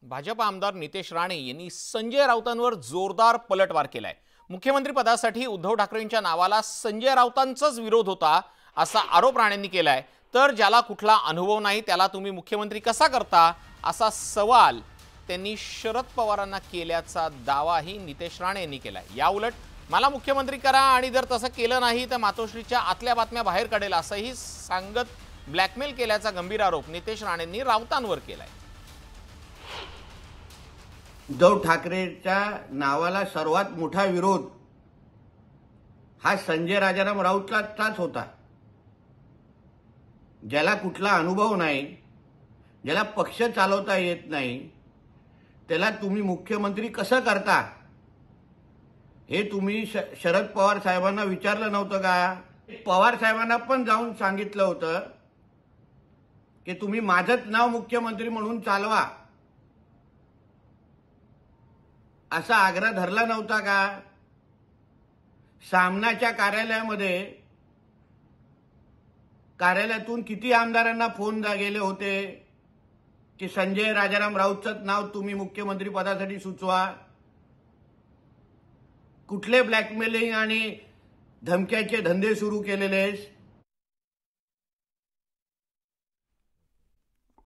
भाजप आमदार नितेश राणे यांनी संजय राऊतांवर जोरदार पलटवार केलाय। मुख्यमंत्री पदासाठी उद्धव ठाकरेंच्या नावाला संजय राऊतांचाच विरोध होता असा आरोप राणेंनी केलाय। तर ज्याला कुठला अनुभव नाही त्याला तुम्ही मुख्यमंत्री कसा करता असा सवाल त्यांनी शरद पवारांना केल्याचा दावाही नितेश राणे यांनी केलाय। याउलट मला मुख्यमंत्री करा आणि जर तसं केलं नाही तर मातोश्रीच्या आतल्या बातम्या बाहेर काढेल असंही सांगत ब्लॅकमेल केल्याचा गंभीर आरोप नितेश राणेंनी राऊतांवर केलाय। उद्धव ठाकरेच्या नावाला सर्वात मोठा विरोध हा संजय राजाराम राऊतांचाच होता। ज्याला कुठला अनुभव नाही, ज्याला पक्ष चालवता येत नाही, त्याला तुम्ही मुख्यमंत्री कसं करता हे तुम्ही शरद पवार साहेबांना विचारलं नव्हतं का? पवार साहेबांना पण जाऊन सांगितलं होतं की तुम्ही माझंच नाव मुख्यमंत्री म्हणून चालवा, असा आग्रह धरला नव्हता का? सामनाच्या कार्यालयातून किती आमदारांना फोन गेले होते की संजय राजाराम राऊतचं नाव तुम्ही मुख्यमंत्री पदासाठी सुचवा। कुठले ब्लॅकमेलिंग आणि धमक्याचे धंदे सुरू केलेले